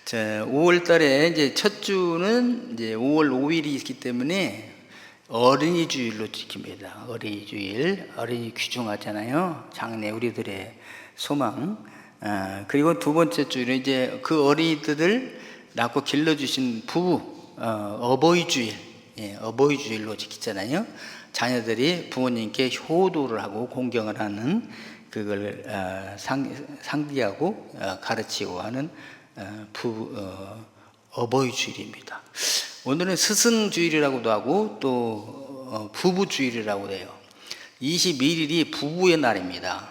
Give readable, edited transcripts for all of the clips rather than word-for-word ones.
자, 5월 달에 이제 첫 주는 이제 5월 5일이 있기 때문에 어린이 주일로 지킵니다. 어린이 주일, 어린이 귀중하잖아요. 장래 우리들의 소망. 그리고 두 번째 주일은 이제 그 어린이들을 낳고 길러주신 부부, 어버이 주일, 어버이 주일로 지키잖아요. 자녀들이 부모님께 효도를 하고 공경을 하는 그걸 상기하고 가르치고 하는 어버이 주일입니다. 오늘은 스승주일이라고도 하고 또 부부주일이라고 해요. 21일이 부부의 날입니다.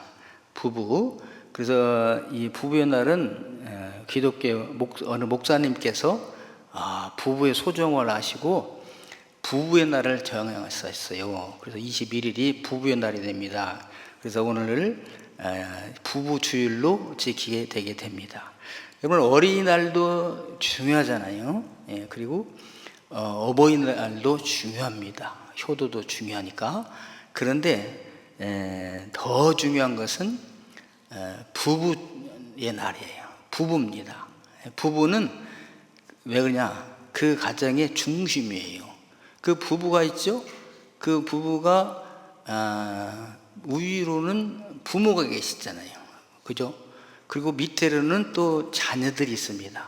부부. 그래서 이 부부의 날은 기독교 어느 목사님께서 부부의 소정을 하시고 부부의 날을 정하셨어요. 그래서 21일이 부부의 날이 됩니다. 그래서 오늘을 부부주일로 지키게 되게 됩니다. 여러분, 어린이날도 중요하잖아요. 그리고 어버이날도 중요합니다. 효도도 중요하니까. 그런데 더 중요한 것은 부부의 날이에요. 부부입니다. 부부는 왜 그러냐? 그 가정의 중심이에요. 그 부부가 있죠? 그 부부가 위로는 부모가 계시잖아요. 그죠? 그리고 밑에로는 또 자녀들이 있습니다.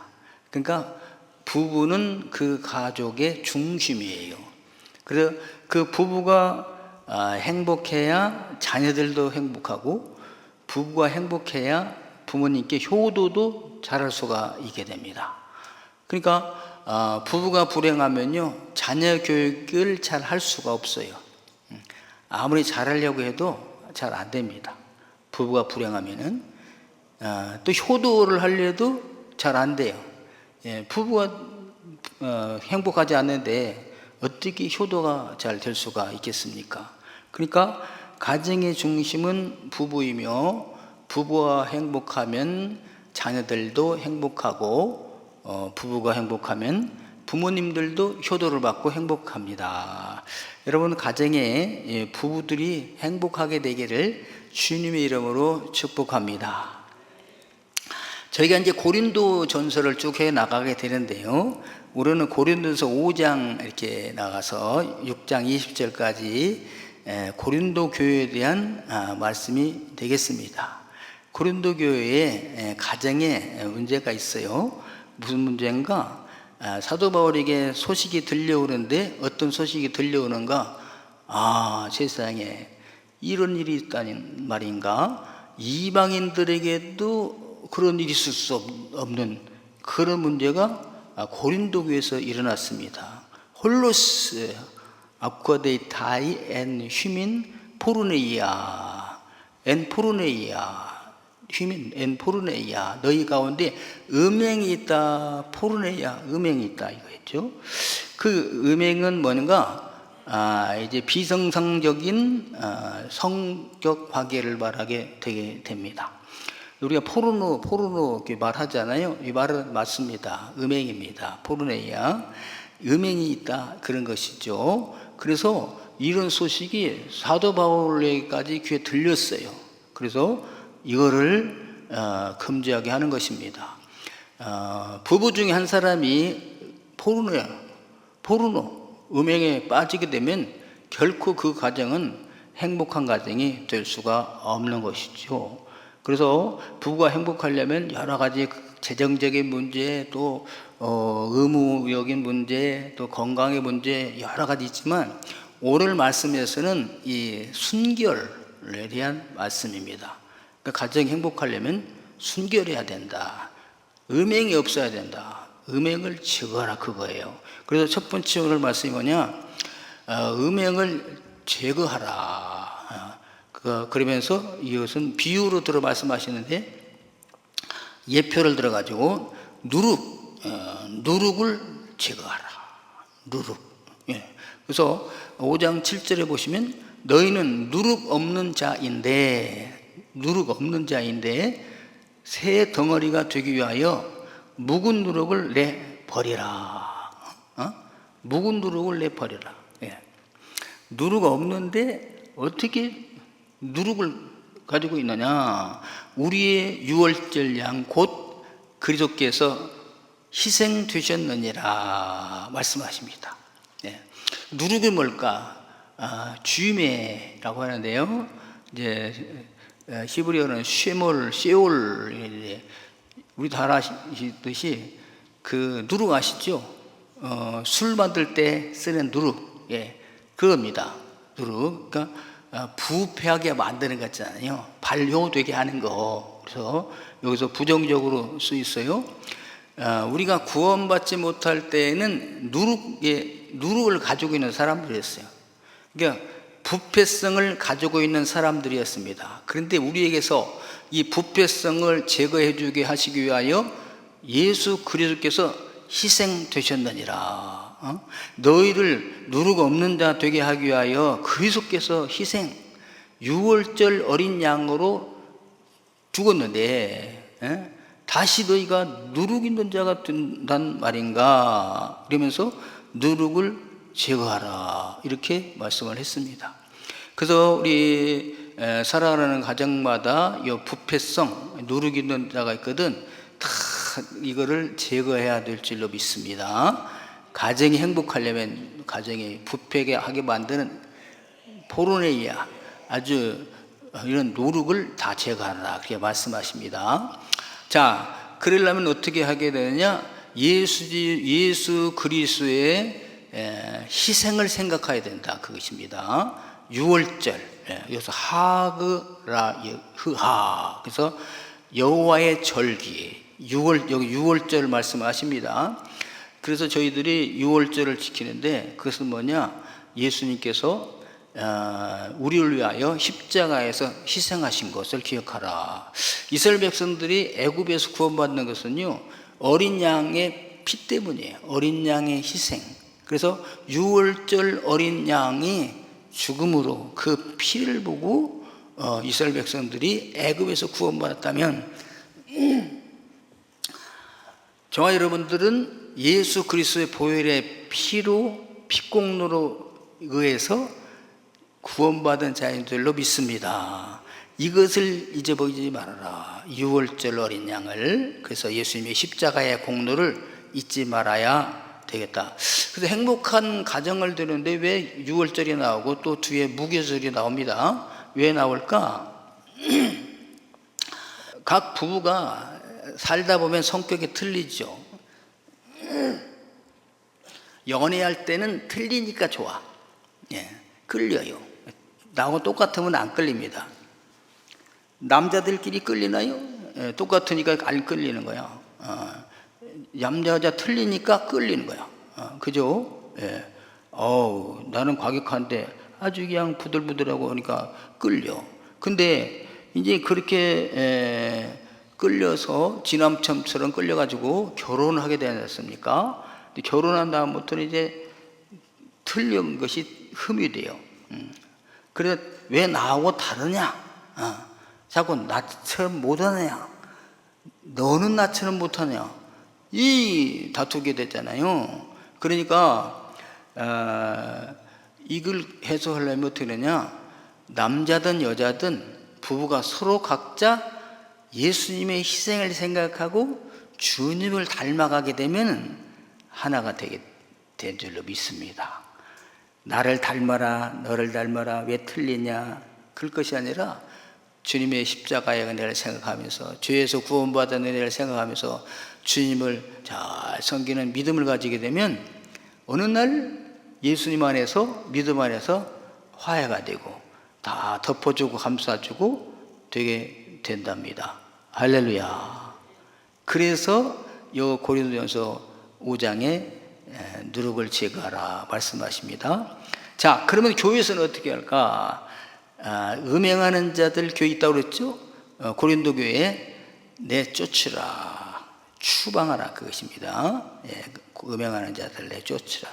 그러니까 부부는 그 가족의 중심이에요. 그래서 그 부부가 행복해야 자녀들도 행복하고, 부부가 행복해야 부모님께 효도도 잘할 수가 있게 됩니다. 그러니까 부부가 불행하면요, 자녀 교육을 잘 할 수가 없어요. 아무리 잘하려고 해도 잘 안 됩니다. 부부가 불행하면은. 또 효도를 하려도 잘 안 돼요. 부부가 행복하지 않는데 어떻게 효도가 잘 될 수가 있겠습니까? 그러니까 가정의 중심은 부부이며, 부부가 행복하면 자녀들도 행복하고, 부부가 행복하면 부모님들도 효도를 받고 행복합니다. 여러분, 가정에 부부들이 행복하게 되기를 주님의 이름으로 축복합니다. 저희가 이제 고린도 전서를 쭉 해 나가게 되는데요. 우리는 고린도서 5장 이렇게 나가서 6장 20절까지 고린도 교회에 대한 말씀이 되겠습니다. 고린도 교회에 가정에 문제가 있어요. 무슨 문제인가? 사도 바울에게 소식이 들려오는데, 어떤 소식이 들려오는가? 세상에 이런 일이 있다는 말인가? 이방인들에게도 그런 일이 있을 수 없는 그런 문제가 고린도 교회에서 일어났습니다. 홀로스 아쿠아데이 다이 엔 휴민 포르네이아 엔 포르네이아 휴민 엔 포르네이아, 너희 가운데 음행이 있다. 포르네이아, 음행이 있다 이거였죠. 그 음행은 뭔가 이제 비정상적인 성격 관계를 말하게 되게 됩니다. 우리가 포르노 이렇게 말하잖아요. 이 말은 맞습니다. 음행입니다. 포르네이아, 음행이 있다, 그런 것이죠. 그래서 이런 소식이 사도 바울에게까지 귀에 들렸어요. 그래서 이거를 금지하게 하는 것입니다. 부부 중에 한 사람이 포르노, 음행에 빠지게 되면 결코 그 가정은 행복한 가정이 될 수가 없는 것이죠. 그래서 부부가 행복하려면 여러 가지 재정적인 문제, 또 의무적인 문제, 또 건강의 문제, 여러 가지 있지만 오늘 말씀에서는 이 순결에 대한 말씀입니다. 그러니까 가정이 행복하려면 순결해야 된다. 음행이 없어야 된다. 음행을 제거하라, 그거예요. 그래서 첫 번째 오늘 말씀이 뭐냐? 음행을 제거하라. 그러면서 이것은 비유로 들어 말씀하시는데, 예표를 들어가지고 누룩을 제거하라. 누룩. 그래서 5장 7절에 보시면, 너희는 누룩 없는 자인데 새 덩어리가 되기 위하여 묵은 누룩을 내버리라. 묵은 누룩을 내버리라. 누룩 없는데 어떻게 누룩을 가지고 있느냐? 우리의 유월절 양 곧 그리스도께서 희생되셨느니라 말씀하십니다. 예. 누룩이 뭘까? 쥐매라고 하는데요. 이제 히브리어는 쉐올, 우리 다 아시듯이 그 누룩 아시죠? 술 만들 때 쓰는 누룩, 예, 그겁니다. 누룩. 그러니까 부패하게 만드는 거 있잖아요. 발효되게 하는 거. 그래서 여기서 부정적으로 쓰였어요. 우리가 구원받지 못할 때에는 누룩을 가지고 있는 사람들이었어요. 그러니까 부패성을 가지고 있는 사람들이었습니다. 그런데 우리에게서 이 부패성을 제거해 주게 하시기 위하여 예수 그리스도께서 희생되셨느니라. 너희를 누룩 없는 자 되게 하기 위하여 그리스도께서 희생, 유월절 어린 양으로 죽었는데 다시 너희가 누룩 있는 자가 된단 말인가? 이러면서 누룩을 제거하라 이렇게 말씀을 했습니다. 그래서 우리 살아가는 가정마다 이 부패성, 누룩 있는 자가 있거든. 다 이거를 제거해야 될 줄로 믿습니다. 가정이 행복하려면 가정이 부패하게 하게 만드는 포르네이아, 아주 이런 노력을 다 제거하라 그렇게 말씀하십니다. 자, 그러려면 어떻게 하게 되느냐? 예수 그리스도의 희생을 생각해야 된다 그것입니다. 유월절, 여기서 하그라 흐하, 그래서 여호와의 절기, 여기 유월절 말씀하십니다. 그래서 저희들이 유월절을 지키는데 그것은 뭐냐? 예수님께서 우리를 위하여 십자가에서 희생하신 것을 기억하라. 이스라엘 백성들이 애굽에서 구원받는 것은요, 어린 양의 피 때문이에요. 어린 양의 희생. 그래서 유월절 어린 양이 죽음으로 그 피를 보고 이스라엘 백성들이 애굽에서 구원받았다면, 저와 여러분들은 예수 그리스도의 보혈의 피로, 피공로로 의해서 구원받은 자인 줄로 믿습니다. 이것을 잊어버리지 말아라. 유월절 어린 양을. 그래서 예수님의 십자가의 공로를 잊지 말아야 되겠다. 그래서 행복한 가정을 되는데 왜 유월절이 나오고 또 뒤에 무교절이 나옵니다. 왜 나올까? 각 부부가 살다 보면 성격이 틀리죠. 연애할 때는 틀리니까 좋아. 예, 끌려요. 나하고 똑같으면 안 끌립니다. 남자들끼리 끌리나요? 예, 똑같으니까 안 끌리는 거야. 남자 여자 틀리니까 끌리는 거야. 그죠? 예. 나는 과격한데 아주 그냥 부들부들하고 하니까 끌려. 근데 이제 그렇게 끌려서 지남첨처럼 끌려가지고 결혼을 하게 되지 않습니까? 결혼한 다음부터는 이제 틀린 것이 흠이 돼요. 그래, 왜 나하고 다르냐? 자꾸 나처럼 못하냐? 너는 나처럼 못하냐? 이 다투게 됐잖아요. 그러니까 이걸 해소하려면 어떻게 되냐? 남자든 여자든 부부가 서로 각자 예수님의 희생을 생각하고 주님을 닮아가게 되면 하나가 되게 된 줄로 믿습니다. 나를 닮아라, 너를 닮아라, 왜 틀리냐? 그럴 것이 아니라 주님의 십자가의 은혜를 생각하면서, 죄에서 구원받은 은혜를 생각하면서 주님을 잘 섬기는 믿음을 가지게 되면 어느 날 예수님 안에서, 믿음 안에서 화해가 되고 다 덮어주고 감싸주고 되게 된답니다. 할렐루야. 그래서 요 고린도전서 5장에 누룩을 제거하라 말씀하십니다. 자, 그러면 교회에서는 어떻게 할까? 음행하는 자들 교회 있다고 그랬죠? 고린도 교회에 내쫓으라, 추방하라 그것입니다. 예, 음행하는 자들 내쫓으라.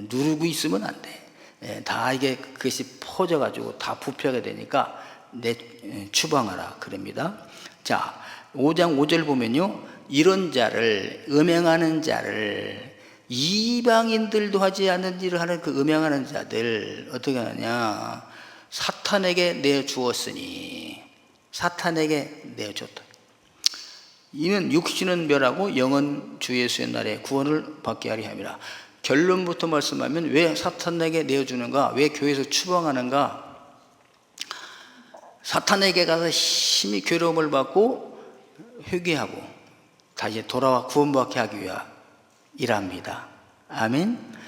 누르고 있으면 안 돼. 다 이게 그것이 퍼져가지고 다 부패하게 되니까 추방하라 그럽니다. 자, 5장 5절 보면요, 이런 자를, 음행하는 자를, 이방인들도 하지 않는 일을 하는 그 음행하는 자들 어떻게 하느냐? 사탄에게 내주었으니, 사탄에게 내줬다. 이는 육신은 멸하고 영은 주 예수의 날에 구원을 받게 하리 함이라. 결론부터 말씀하면 왜 사탄에게 내어주는가, 왜 교회에서 추방하는가. 사탄에게 가서 심히 괴로움을 받고 회개하고 다시 돌아와 구원받게 하기 위함이랍니다. 아멘.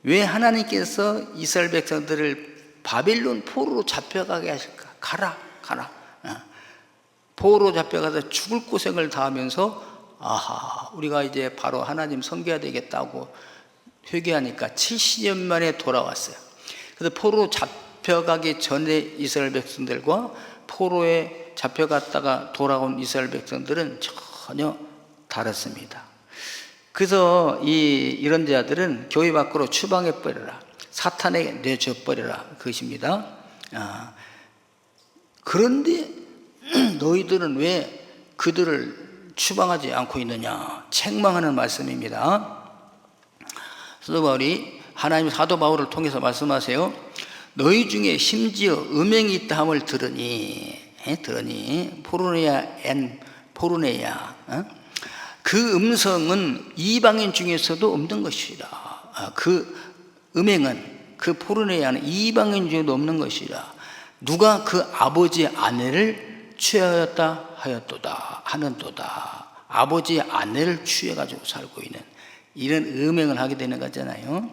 왜 하나님께서 이스라엘 백성들을 바벨론 포로로 잡혀가게 하실까? 가라. 포로로 잡혀가서 죽을 고생을 다하면서 아하, 우리가 이제 바로 하나님 섬겨야 되겠다고 회개하니까 70년 만에 돌아왔어요. 그래서 포로로 잡혀가기 전에 이스라엘 백성들과 포로에 잡혀갔다가 돌아온 이스라엘 백성들은 전혀 다릅니다. 그래서 이런 자들은 교회 밖으로 추방해 버려라, 사탄에게 내줘 버려라, 그것입니다. 그런데 너희들은 왜 그들을 추방하지 않고 있느냐, 책망하는 말씀입니다. 사도 바울이, 하나님 사도 바울을 통해서 말씀하세요. 너희 중에 심지어 음행이 있다 함을 들으니 포르네야 그 음성은 이방인 중에서도 없는 것이라. 그 음행은, 그 포르네야는 이방인 중에도 없는 것이라. 누가 그 아버지의 아내를 취하였다 하는도다. 아버지의 아내를 취해가지고 살고 있는 이런 음행을 하게 되는 거잖아요.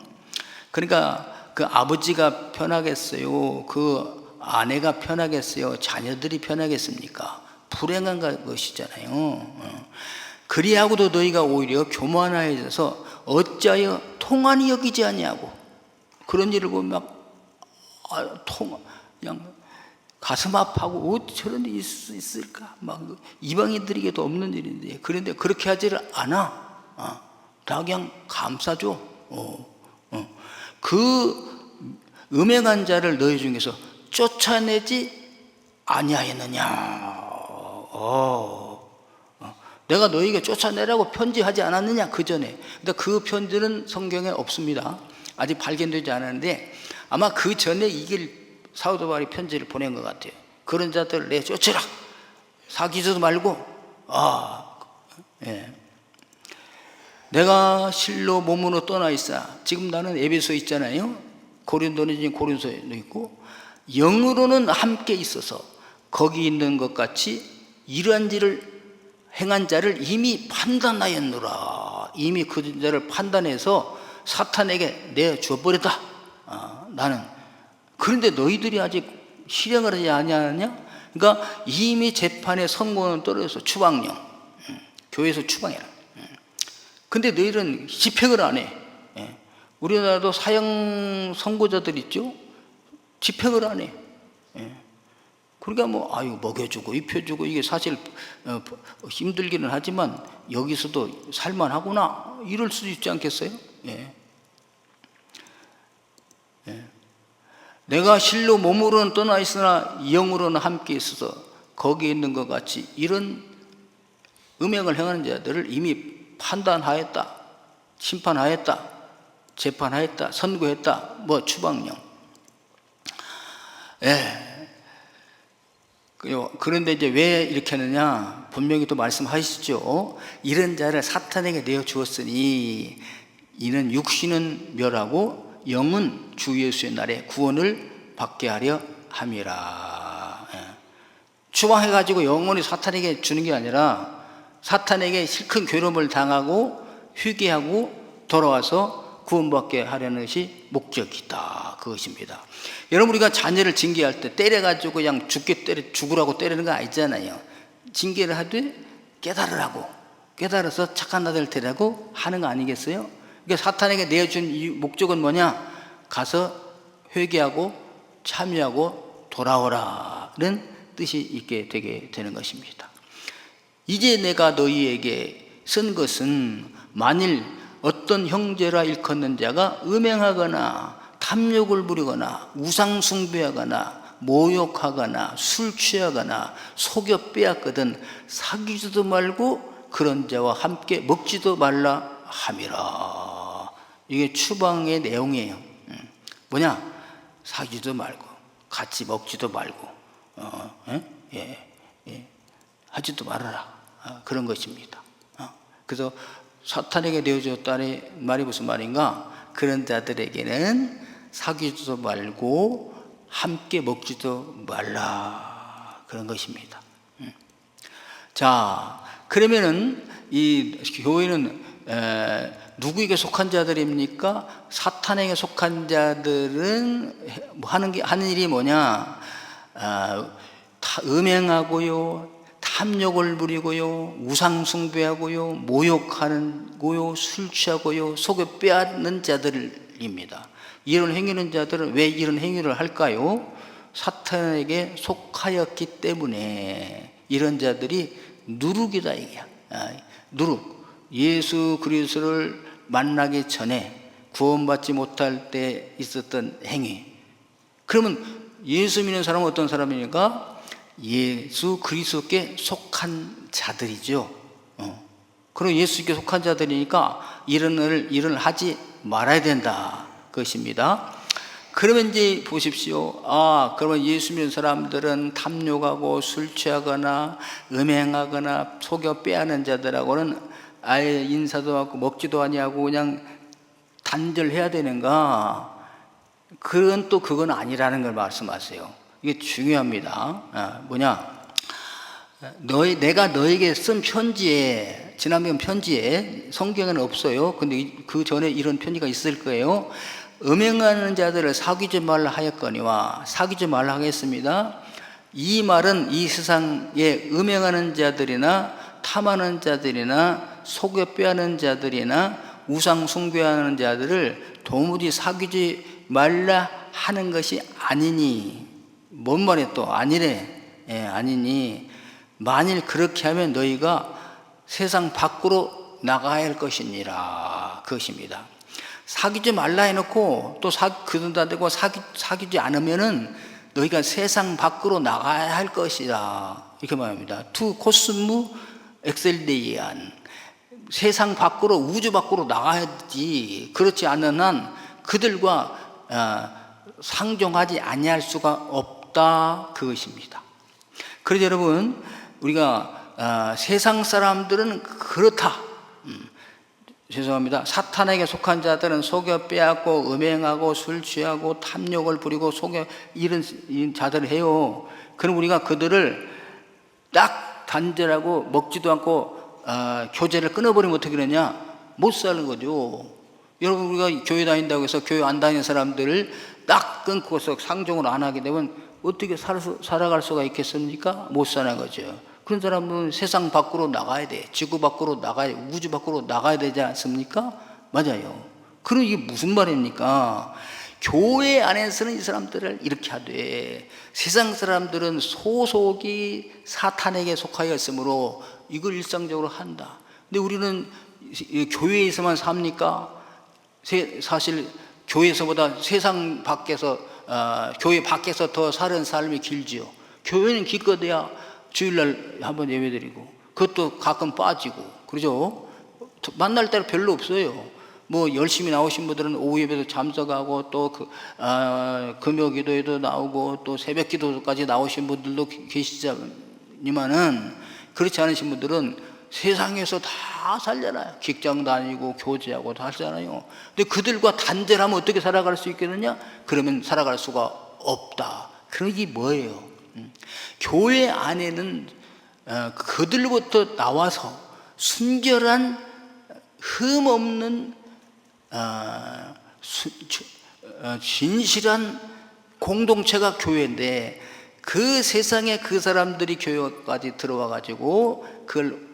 그러니까 그 아버지가 편하겠어요? 그 아내가 편하겠어요? 자녀들이 편하겠습니까? 불행한 것이잖아요. 그리하고도 너희가 오히려 교만하여져서 어찌하여 통한이 여기지 아니하고, 그런 일을 보면 그냥 가슴 아파하고 어떻게 저런 일이 있을까? 막 이방인들에게도 없는 일인데, 그런데 그렇게 하지를 않아. 다 그냥 감싸줘. 그 음행한 자를 너희 중에서 쫓아내지 아니하였느냐. 내가 너희에게 쫓아내라고 편지하지 않았느냐, 그 전에. 근데 그 편지는 성경에 없습니다. 아직 발견되지 않았는데 아마 그 전에 이길 사도 바울이 편지를 보낸 것 같아요. 그런 자들을 내 쫓으라, 사귀지도 말고. 내가 실로 몸으로 떠나 있어. 지금 나는 에베소에 있잖아요. 고린도는 지금 고린도에도 있고, 영으로는 함께 있어서 거기 있는 것 같이 이러한 일을 행한 자를 이미 판단하였노라. 이미 그 자를 판단해서 사탄에게 내주어버렸다. 나는. 그런데 너희들이 아직 실행을 하지 아니하느냐? 그러니까 이미 재판의 선고는 떨어져서 추방령, 교회에서 추방해라. 근데 너희들은 집행을 안 해. 우리나라도 사형 선고자들 있죠? 집행을 안 해. 그러니까 먹여주고 입혀주고, 이게 사실 힘들기는 하지만 여기서도 살만하구나, 이럴 수도 있지 않겠어요? 내가 실로 몸으로는 떠나 있으나 영으로는 함께 있어서 거기에 있는 것 같이 이런 음행을 행하는 자들을 이미 판단하였다, 심판하였다, 재판하였다, 선고했다, 추방령. 그런데 이제 왜 이렇게 하느냐? 분명히 또 말씀하시죠. 이런 자를 사탄에게 내어 주었으니 이는 육신은 멸하고 영은 주 예수의 날에 구원을 받게 하려 함이라. 추방해가지고 영원히 사탄에게 주는 게 아니라 사탄에게 실큰 괴로움을 당하고 회개하고 돌아와서 구원받게 하려는 것이 목적이다, 그것입니다. 여러분, 우리가 자녀를 징계할 때 때려가지고 그냥 죽으라고 때리는 거 아니잖아요. 징계를 하되 깨달아서 착한 아들 되라고 하는 거 아니겠어요? 그러니까 사탄에게 내어준 이 목적은 뭐냐? 가서 회개하고 참여하고 돌아오라는 뜻이 있게 되게 되는 것입니다. 이제 내가 너희에게 쓴 것은 만일 어떤 형제라 일컫는 자가 음행하거나 탐욕을 부리거나 우상 숭배하거나 모욕하거나 술 취하거나 속여 빼앗거든 사귀지도 말고 그런 자와 함께 먹지도 말라 함이라. 이게 추방의 내용이에요. 뭐냐? 사귀지도 말고 같이 먹지도 말고 하지도 말아라. 그런 것입니다. 그래서 사탄에게 내어주었다는 말이 무슨 말인가? 그런 자들에게는 사귀지도 말고 함께 먹지도 말라, 그런 것입니다. 자, 그러면은 이 교회는 누구에게 속한 자들입니까? 사탄에게 속한 자들은 하는 일이 뭐냐? 음행하고요, 탐욕을 부리고요, 우상 숭배하고요, 모욕하고요, 술 취하고요, 속여 빼앗는 자들입니다. 이런 행위는 자들은 왜 이런 행위를 할까요? 사탄에게 속하였기 때문에. 이런 자들이 누룩이다 이게야. 누룩. 예수 그리스도를 만나기 전에 구원받지 못할 때 있었던 행위. 그러면 예수 믿는 사람은 어떤 사람이니까? 예수 그리스도께 속한 자들이죠. 그럼 예수께 속한 자들이니까 이런 일을 하지 말아야 된다, 그것입니다. 그러면 이제 보십시오. 그러면 예수 믿는 사람들은 탐욕하고 술 취하거나 음행하거나 속여 빼앗는 자들하고는 아예 인사도 하고 먹지도 아니하고 그냥 단절해야 되는가? 그건 아니라는 걸 말씀하세요. 이게 중요합니다. 뭐냐? 내가 너에게 쓴 편지에, 지난번 편지에, 성경에는 없어요. 근데 그 전에 이런 편지가 있을 거예요. 음행하는 자들을 사귀지 말라 하였거니와, 사귀지 말라 하겠습니다. 이 말은 이 세상에 음행하는 자들이나 탐하는 자들이나 속여 빼앗는 자들이나 우상 숭배하는 자들을 도무지 사귀지 말라 하는 것이 아니니. 뭔 말이야 또? 아니래. 아니니 만일 그렇게 하면 너희가 세상 밖으로 나가야 할 것이니라, 그것입니다. 사귀지 말라 해놓고 또 그런다 대고 사귀지 않으면은 너희가 세상 밖으로 나가야 할 것이다, 이렇게 말합니다. 투 코스무 엑셀데이안, 세상 밖으로, 우주 밖으로 나가야지. 그렇지 않는 한 그들과 상종하지 아니할 수가 없다, 그것입니다. 그래서 여러분, 우리가 세상 사람들은 그렇다. 죄송합니다. 사탄에게 속한 자들은 속여 빼앗고 음행하고 술 취하고 탐욕을 부리고 속여 이런 자들을 해요. 그럼 우리가 그들을 딱 단절하고 먹지도 않고 교제를 끊어버리면 어떻게 되냐? 못 사는 거죠. 여러분, 우리가 교회 다닌다고 해서 교회 안 다니는 사람들을 딱 끊고서 상종을 안 하게 되면 어떻게 살아갈 수가 있겠습니까? 못 사는 거죠. 그런 사람은 세상 밖으로 나가야 돼. 지구 밖으로 나가야, 우주 밖으로 나가야 되지 않습니까? 맞아요. 그럼 이게 무슨 말입니까? 교회 안에서는 이 사람들을 이렇게 하되, 세상 사람들은 소속이 사탄에게 속하였으므로 이걸 일상적으로 한다. 근데 우리는 교회에서만 삽니까? 사실 교회에서보다 세상 밖에서, 교회 밖에서 더 사는 삶이 길지요. 교회는 기껏해야 주일날 한번 예배드리고, 그것도 가끔 빠지고, 그러죠? 만날 때는 별로 없어요. 뭐 열심히 나오신 분들은 오후 예배도 참석하고, 또 금요 기도에도 나오고, 또 새벽 기도까지 나오신 분들도 계시지만은, 그렇지 않으신 분들은 세상에서 다 살잖아요. 직장 다니고 교제하고 다 살잖아요. 근데 그들과 단절하면 어떻게 살아갈 수 있겠느냐? 그러면 살아갈 수가 없다. 그런 게 뭐예요? 교회 안에는 그들부터 나와서 순결한 흠 없는 진실한 공동체가 교회인데, 그 세상에 그 사람들이 교회까지 들어와 가지고 그걸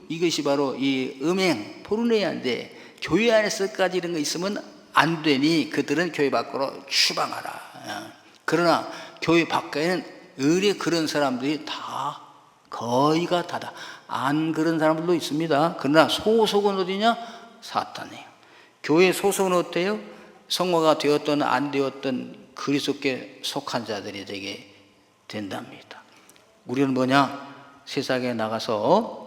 이것이 바로 이 음행 포르네아인데, 교회 안에서까지 이런 거 있으면 안 되니 그들은 교회 밖으로 추방하라. 그러나 교회 밖에는 의뢰 그런 사람들이 다, 거의가 다다. 안 그런 사람들도 있습니다. 그러나 소속은 어디냐? 사탄이에요. 교회 소속은 어때요? 성화가 되었든 안 되었든 그리스도께 속한 자들이 되게 된답니다. 우리는 뭐냐? 세상에 나가서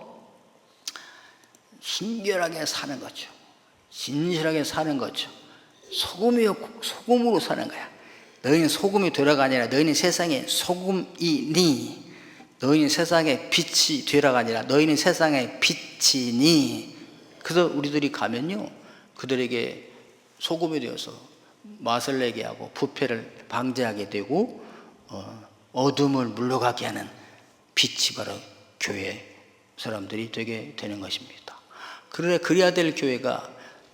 순결하게 사는 거죠. 진실하게 사는 거죠. 소금으로 사는 거야. 너희는 소금이 되라가 아니라 너희는 세상의 소금이니, 너희는 세상의 빛이 되라가 아니라 너희는 세상의 빛이니. 그래서 우리들이 가면요, 그들에게 소금이 되어서 맛을 내게 하고 부패를 방지하게 되고 어둠을 물러가게 하는 빛이 바로 교회 사람들이 되게 되는 것입니다. 그러나 그래야 될 교회가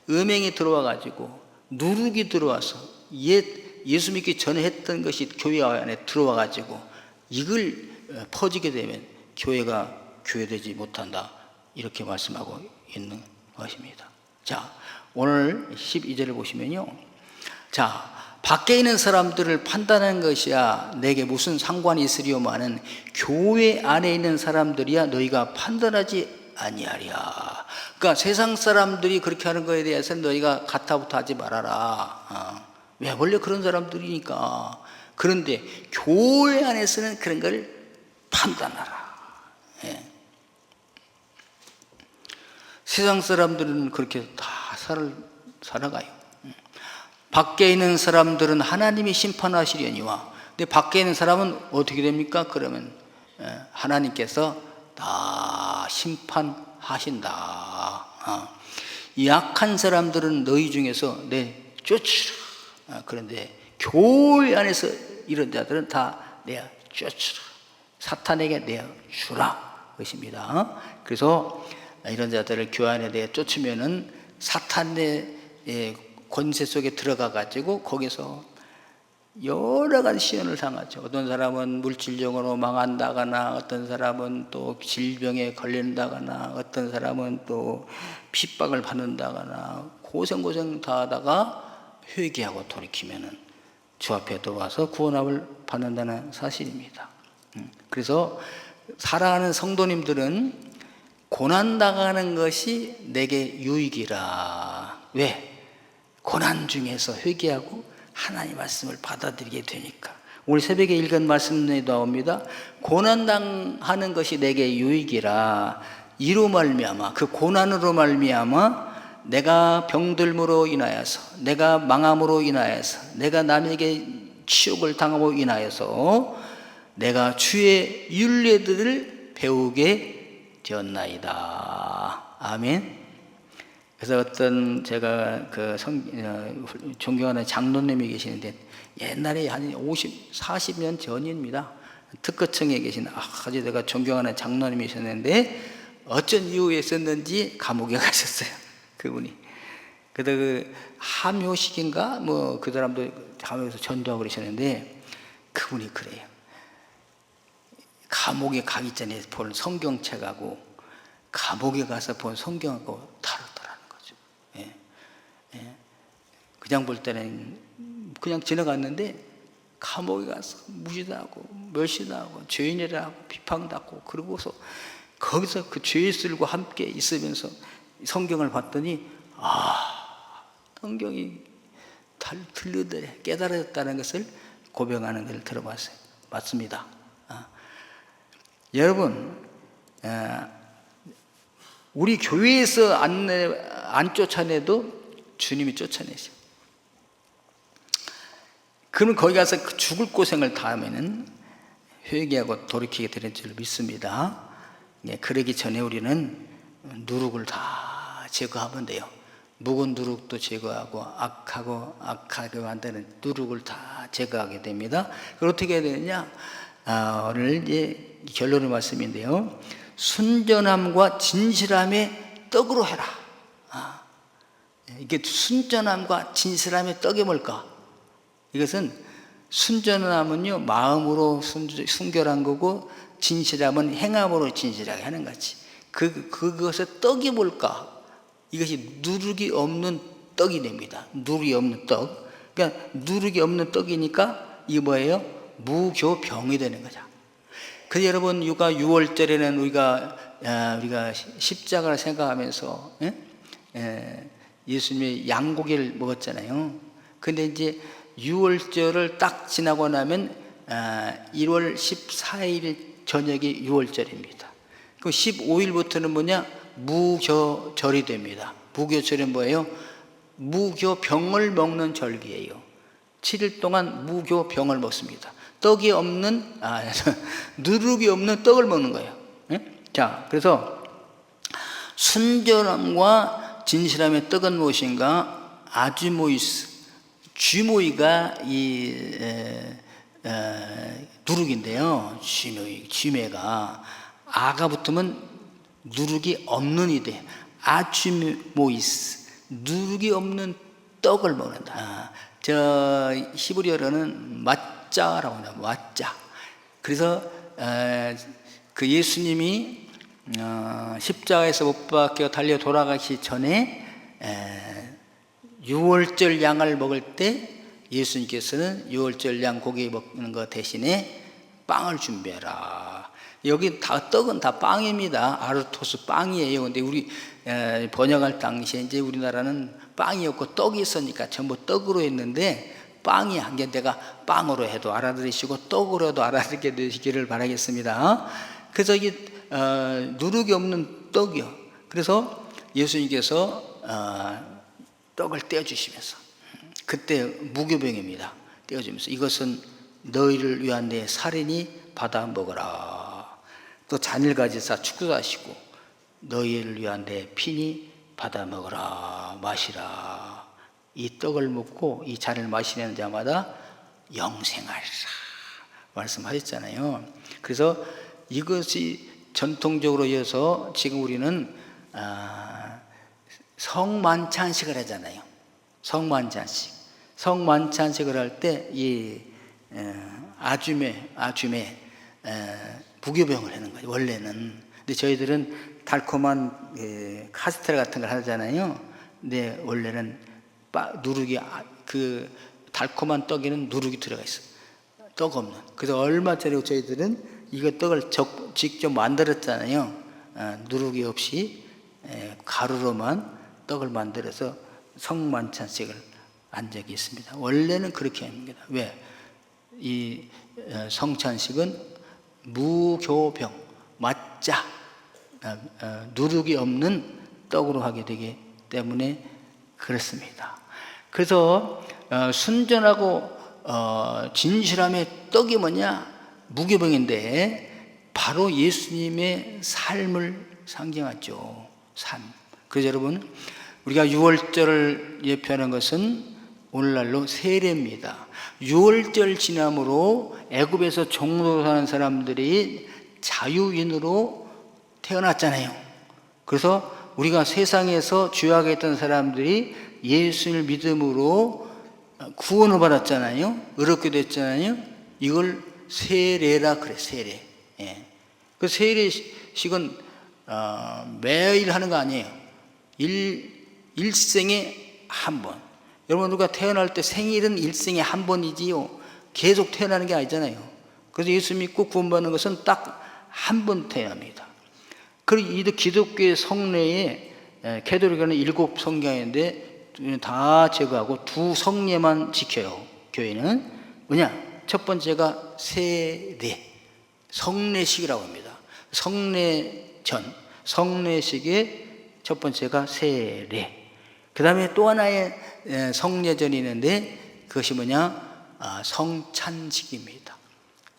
음행이 들어와 가지고 누룩이 들어와서 예수 믿기 전에 했던 것이 교회 안에 들어와 가지고 이걸 퍼지게 되면 교회가 교회되지 못한다, 이렇게 말씀하고 있는 것입니다. 자, 오늘 12절을 보시면요, 자, 밖에 있는 사람들을 판단하는 것이야 내게 무슨 상관이 있으리요마는 교회 안에 있는 사람들이야 너희가 판단하지 아니하랴. 그러니까 세상 사람들이 그렇게 하는 것에 대해서는 너희가 가타부타 하지 말아라. 왜? 원래 그런 사람들이니까. 그런데 교회 안에서는 그런 걸 판단하라. 예. 세상 사람들은 그렇게 다 살아가요. 밖에 있는 사람들은 하나님이 심판하시려니와. 근데 밖에 있는 사람은 어떻게 됩니까? 그러면 하나님께서 다 심판하신다. 이 약한 사람들은 너희 중에서 쫓으라. 그런데 교회 안에서 이런 자들은 다 내어 쫓으라. 사탄에게 내어 주라 것입니다. 그래서 이런 자들을 교회 안에 내어 쫓으면은 사탄의 권세 속에 들어가 가지고 거기서 여러 가지 시련을 당하죠. 어떤 사람은 물질적으로 망한다거나, 어떤 사람은 또 질병에 걸린다거나, 어떤 사람은 또 핍박을 받는다거나, 고생 다 하다가 회개하고 돌이키면은 주 앞에 들어와서 구원함을 받는다는 사실입니다. 그래서 사랑하는 성도님들은 고난당하는 것이 내게 유익이라. 왜? 고난 중에서 회개하고 하나님 말씀을 받아들이게 되니까. 오늘 새벽에 읽은 말씀에 나옵니다. 고난당하는 것이 내게 유익이라. 이로 말미암아, 그 고난으로 말미암아 내가 병들므로 인하여서, 내가 망함으로 인하여서, 내가 남에게 치욕을 당함으로 인하여서 내가 주의 율례들을 배우게 되었나이다. 아멘. 그래서 어떤 제가 존경하는 장로님이 계시는데, 옛날에 한 40년 전입니다. 특허청에 계신 아주 내가 존경하는 장로님이 있었는데, 어쩐 이유에 있었는지 감옥에 가셨어요. 그분이. 그래서 그 함효식인가 그 사람도 감옥에서 전도하고 그러셨는데, 그분이 그래요. 감옥에 가기 전에 본 성경책하고 감옥에 가서 본 성경하고 다르더라는 거죠. 예. 예. 그냥 볼 때는 그냥 지나갔는데 감옥에 가서 무시당하고 멸시당하고 죄인이라고 비판받고, 그러고서 거기서 그 죄인들과 함께 있으면서 성경을 봤더니 성경이 들리더래 깨달았다는 것을 고백하는 것을 들어봤어요. 맞습니다. 여러분, 우리 교회에서 안 쫓아내도 주님이 쫓아내죠. 그러면 거기 가서 죽을 고생을 다 하면은 회개하고 돌이키게 되는 줄 믿습니다. 그러기 전에 우리는 누룩을 다 제거하면 돼요. 묵은 누룩도 제거하고 악하게 만드는 누룩을 다 제거하게 됩니다. 그걸 어떻게 해야 되느냐? 오늘 이제 결론의 말씀인데요. 순전함과 진실함의 떡으로 해라. 이게 순전함과 진실함의 떡이 뭘까? 이것은 순전함은요, 마음으로 순결한 거고, 진실함은 행함으로 진실하게 하는 거지. 그것의 떡이 뭘까? 이것이 누룩이 없는 떡이 됩니다. 누룩이 없는 떡. 그러니까 누룩이 없는 떡이니까 이게 뭐예요? 무교병이 되는 거죠. 그래서 여러분, 6월절에는 우리가 십자가를 생각하면서 예수님의 양고기를 먹었잖아요. 근데 이제 6월절을 딱 지나고 나면 1월 14일 저녁이 6월절입니다. 그 15일부터는 뭐냐? 무교절이 됩니다. 무교절은 뭐예요? 무교병을 먹는 절기예요. 7일 동안 무교병을 먹습니다. 떡이 없는 누룩이 없는 떡을 먹는 거예요. 예? 자, 그래서 순전함과 진실함의 떡은 무엇인가? 아주모이스, 쥐모이가 이 누룩인데요. 쥐매가 아가 붙으면 누룩이 없는 이 돼. 아주모이스, 누룩이 없는 떡을 먹는다. 저 히브리어로는 왓자라고 합니다. 왓자. 그래서 그 예수님이 십자가에서 못 박혀 달려 돌아가기 전에 유월절 양을 먹을 때 예수님께서는 유월절 양 고기 먹는 것 대신에 빵을 준비해라. 여기 다 떡은 다 빵입니다. 아르토스 빵이에요. 근데 우리 번역할 당시에 이제 우리나라는 빵이 없고 떡이 있으니까 전부 떡으로 했는데, 빵이 한 개 내가 빵으로 해도 알아들으시고 떡으로 해도 알아듣게 되시기를 바라겠습니다. 그래서 이 누룩이 없는 떡이요. 그래서 예수님께서 떡을 떼어주시면서, 그때 무교병입니다. 떼어주면서 이것은 너희를 위한 내 살이니 받아 먹어라. 또 잔을 가지사 축구하시고 너희를 위한 내 피니 받아 먹어라, 마시라. 이 떡을 먹고 이 잔을 마시는 자마다 영생하리라 말씀하셨잖아요. 그래서 이것이 전통적으로 이어서 지금 우리는 성만찬식을 하잖아요. 성만찬식을 할 때 이 아주매 무교병을 하는 거예요. 원래는. 근데 저희들은 달콤한 카스테라 같은 걸 하잖아요. 근데 원래는 누룩이 그 달콤한 떡에는 누룩이 들어가 있어요. 떡 없는. 그래서 얼마 전에 저희들은 이거 떡을 직접 만들었잖아요. 누룩이 없이 가루로만 떡을 만들어서 성만찬식을 한 적이 있습니다. 원래는 그렇게 합니다. 왜? 이 성찬식은 무교병, 맞자, 누룩이 없는 떡으로 하게 되기 때문에 그렇습니다. 그래서 순전하고 진실함의 떡이 뭐냐? 무교병인데 바로 예수님의 삶을 상징하죠. 삶. 그래서 여러분, 우리가 유월절을 예표하는 것은 오늘날로 세례입니다. 유월절 지남으로 애굽에서 종로로 사는 사람들이 자유인으로 태어났잖아요. 그래서 우리가 세상에서 죄악에 있던 사람들이 예수를 믿음으로 구원을 받았잖아요. 의롭게 됐잖아요. 이걸 세례라 그래. 세례. 예. 그 세례식은 매일 하는 거 아니에요. 일생에 한 번. 여러분, 우리가 태어날 때 생일은 일생에 한 번이지요. 계속 태어나는 게 아니잖아요. 그래서 예수 믿고 구원받는 것은 딱 한 번 태어납니다. 그리고 이 기독교의 성례에 캐톨릭은 7 성경인데 다 제거하고 2 성례만 지켜요. 교회는 뭐냐? 첫 번째가 세례, 성례식이라고 합니다. 성례전, 성례식의 첫 번째가 세례. 그 다음에 또 하나의 성례전이 있는데 그것이 뭐냐? 성찬식입니다.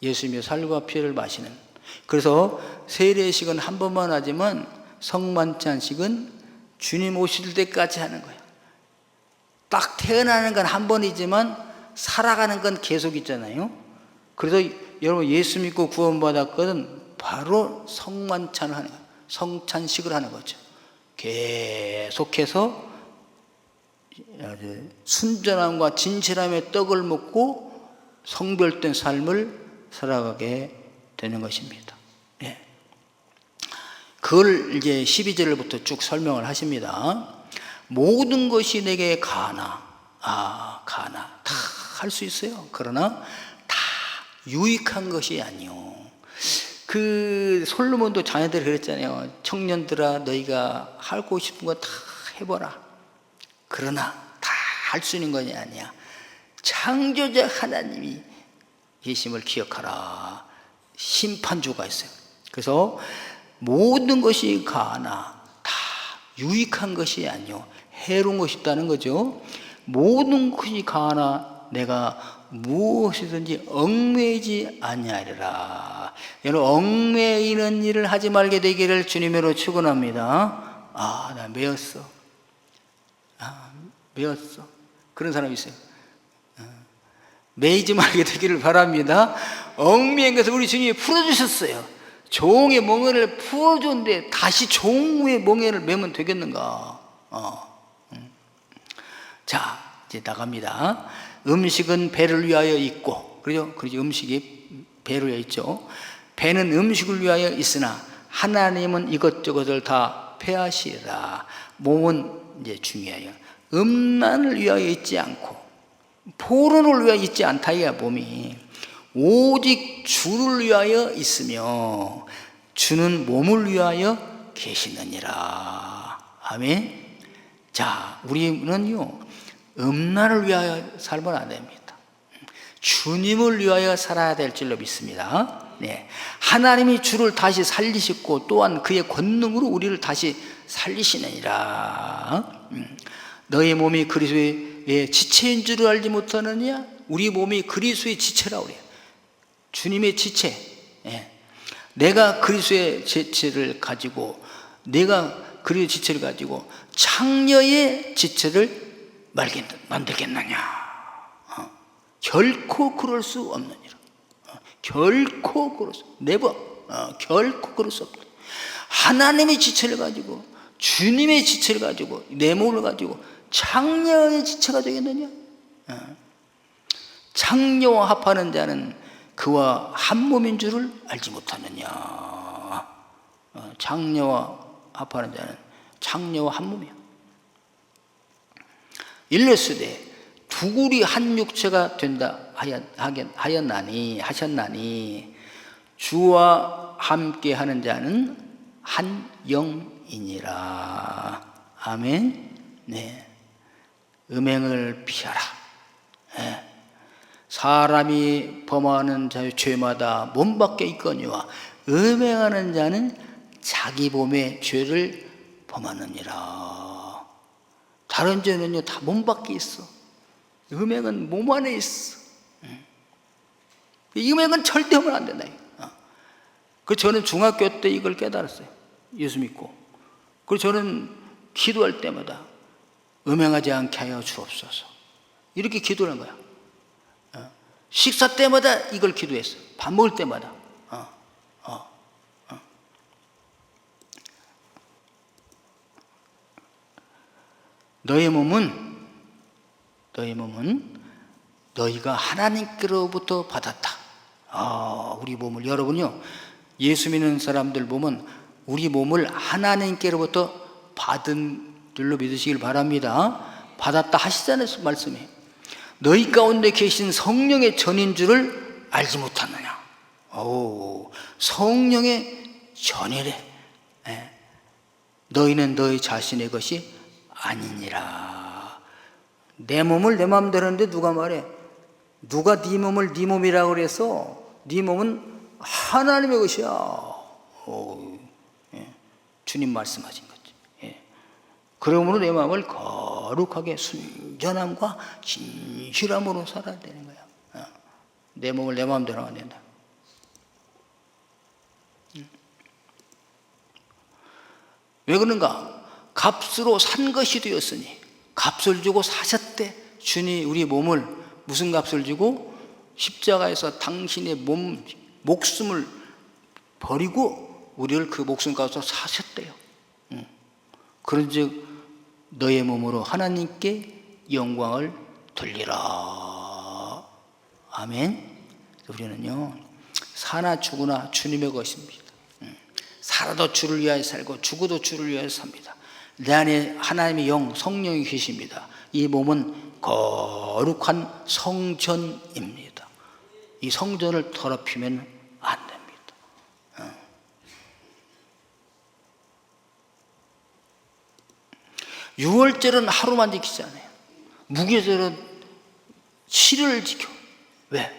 예수님의 살과 피를 마시는. 그래서 세례식은 한 번만 하지만 성만찬식은 주님 오실 때까지 하는 거예요. 딱 태어나는 건 한 번이지만 살아가는 건 계속 있잖아요. 그래서 여러분, 예수 믿고 구원받았거든 바로 성만찬을 하는 거예요. 성찬식을 하는 거죠. 계속해서 순전함과 진실함의 떡을 먹고 성별된 삶을 살아가게 되는 것입니다. 예. 그걸 이제 12절부터 쭉 설명을 하십니다. 모든 것이 내게 가나, 가나 다 할 수 있어요. 그러나 다 유익한 것이 아니요. 그 솔로몬도 자녀들이 그랬잖아요. 청년들아, 너희가 하고 싶은 거 다 해보라. 그러나 다 할 수 있는 것이 아니야. 창조자 하나님이 계심을 기억하라. 심판주가 있어요. 그래서 모든 것이 가나 다 유익한 것이 아니요 해로운 것이 있다는 거죠. 모든 것이 가나 내가 무엇이든지 얽매이지 아니하리라. 여러분, 얽매이는 일을 하지 말게 되기를 주님으로 축원합니다. 나 매였어. 매였어. 그런 사람이 있어요. 매이지 말게 되기를 바랍니다. 얽매인 것을 우리 주님이 풀어주셨어요. 종의 멍에를 풀어줬는데 다시 종의 멍에를 매면 되겠는가? 자, 이제 나갑니다. 음식은 배를 위하여 있고, 그죠? 음식이 배를 위하여 있죠. 배는 음식을 위하여 있으나 하나님은 이것저것을 다 폐하시리라. 몸은 이제 중요해요. 음란을 위하여 있지 않고 포론을 위하여 있지 않다 이야. 몸이 오직 주를 위하여 있으며 주는 몸을 위하여 계시느니라. 아멘. 자, 우리는요 음란을 위하여 살면 안 됩니다. 주님을 위하여 살아야 될 줄로 믿습니다. 네. 하나님이 주를 다시 살리셨고 또한 그의 권능으로 우리를 다시 살리시느니라. 너의 몸이 그리스도의 지체인 줄을 알지 못하느냐? 우리 몸이 그리스도의 지체라고 그래요. 주님의 지체. 내가 그리스도의 지체를 가지고 창녀의 지체를 만들겠느냐? 결코 그럴 수 없느니라. 결코 그럴 수 결코 그럴 수 없다. 하나님의 지체를 가지고 주님의 지체를 가지고 내 몸을 가지고 창녀의 지체가 되겠느냐? 창녀와 합하는 자는 그와 한 몸인 줄을 알지 못하느냐? 창녀와 합하는 자는 창녀와 한 몸이야. 일렀으되 두굴이 한 육체가 된다 하셨나니 주와 함께 하는 자는 한 영이니라. 아멘. 네. 음행을 피하라. 사람이 범하는 자의 죄마다 몸 밖에 있거니와 음행하는 자는 자기 몸의 죄를 범하느니라. 다른 죄는요 다 몸 밖에 있어. 음행은 몸 안에 있어. 이 음행은 절대 하면 안 된다. 저는 중학교 때 이걸 깨달았어요. 예수 믿고. 그래서 저는 기도할 때마다 음행하지 않게 하여 주옵소서. 이렇게 기도를 한 거야. 식사 때마다 이걸 기도했어. 밥 먹을 때마다. 너의 몸은 너희가 하나님께로부터 받았다. 우리 몸을 여러분요 예수 믿는 사람들 보면 우리 몸을 하나님께로부터 받은 줄로 믿으시길 바랍니다. 받았다 하시잖아요. 말씀에 너희 가운데 계신 성령의 전인 줄을 알지 못하느냐. 성령의 전이래. 너희는 너희 자신의 것이 아니니라. 내 몸을 내 마음대로 하는데 누가 말해? 누가 네 몸을 네 몸이라고 그래서? 네 몸은 하나님의 것이야. 주님 말씀하신 거지. 그러므로 내 마음을 거룩하게 순전함과 진실함으로 살아야 되는 거야. 내 몸을 내 마음대로 하면 안 된다. 왜 그런가? 값으로 산 것이 되었으니. 값을 주고 사셨대. 주님 우리 몸을 무슨 값을 주고? 십자가에서 당신의 목숨을 버리고 우리를 그 목숨값으로 사셨대요. 그런즉 너의 몸으로 하나님께 영광을 돌리라. 아멘. 우리는요 사나 죽으나 주님의 것입니다. 살아도 주를 위하여 살고 죽어도 주를 위하여 삽니다. 내 안에 하나님의 영 성령이 계십니다. 이 몸은 거룩한 성전입니다. 이 성전을 더럽히면 안 됩니다. 유월절은 하루만 지키지 않아요. 무교절은 7일을 지켜. 왜?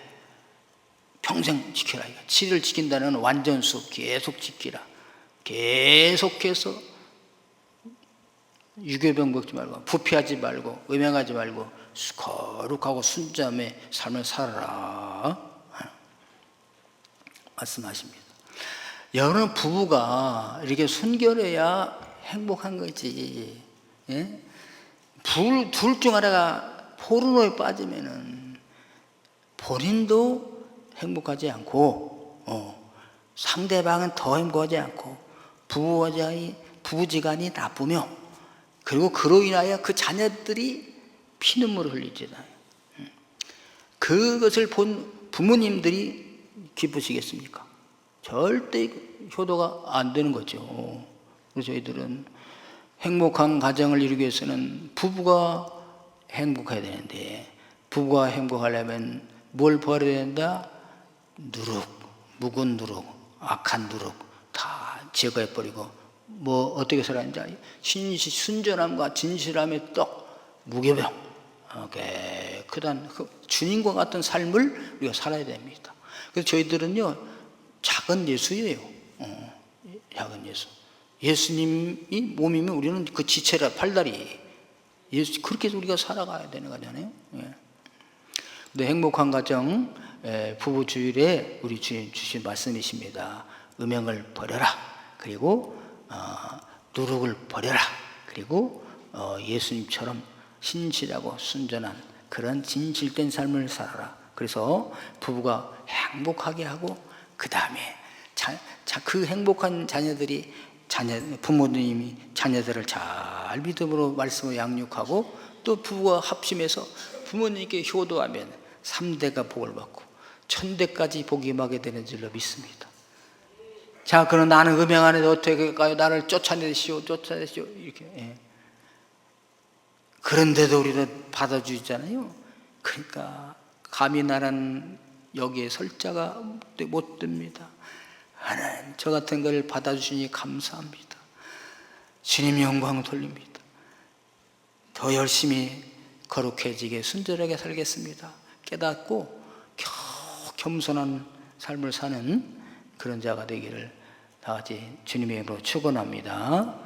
평생 지키라. 7일 지킨다는 완전수 계속 지키라. 계속해서 유교병 먹지 말고 부패하지 말고 음행하지 말고 거룩하고 순자의 삶을 살아라 말씀하십니다. 여러분 부부가 이렇게 순결해야 행복한 거지. 예? 둘 중 하나가 포르노에 빠지면은 본인도 행복하지 않고 상대방은 더 행복하지 않고 부부지간이 나쁘며 그리고 그로 인하여 그 자녀들이 피눈물을 흘리잖아요. 그것을 본 부모님들이 기쁘시겠습니까? 절대 효도가 안 되는 거죠. 그래서 저희들은 행복한 가정을 이루기 위해서는 부부가 행복해야 되는데 부부가 행복하려면 뭘 버려야 된다? 누룩, 묵은 누룩, 악한 누룩 다 제거해버리고 뭐 어떻게 살아야 하는지 순전함과 진실함의 떡, 무교병 깨끗한 주님과 같은 삶을 우리가 살아야 됩니다. 그래서 저희들은요 작은 예수예요. 작은 예수. 예수님이 몸이면 우리는 그 지체라 팔다리. 예수 그렇게 해서 우리가 살아가야 되는 거잖아요. 예. 근데 행복한 가정 부부 주일에 우리 주님 주신 말씀이십니다. 음행을 버려라. 그리고 누룩을 버려라. 그리고 예수님처럼 신실하고 순전한 그런 진실된 삶을 살아라. 그래서 부부가 행복하게 하고 그 다음에 그 행복한 자녀들이 부모님이 자녀들을 잘 믿음으로 말씀을 양육하고 또 부부가 합심해서 부모님께 효도하면 3대가 복을 받고 1000대까지 복이 임하게 되는 줄로 믿습니다. 자, 그럼 나는 음행 안 해도 어떻게 할까요? 나를 쫓아내시오 이렇게. 예. 그런데도 우리는 받아주잖아요. 그러니까 감히 나는 여기에 설 자가 못 됩니다. 하나님 저 같은 걸 받아주시니 감사합니다. 주님 영광 돌립니다. 더 열심히 거룩해지게 순전하게 살겠습니다. 깨닫고 겸손한 삶을 사는 그런 자가 되기를 다 같이 주님의 이름으로 축원합니다.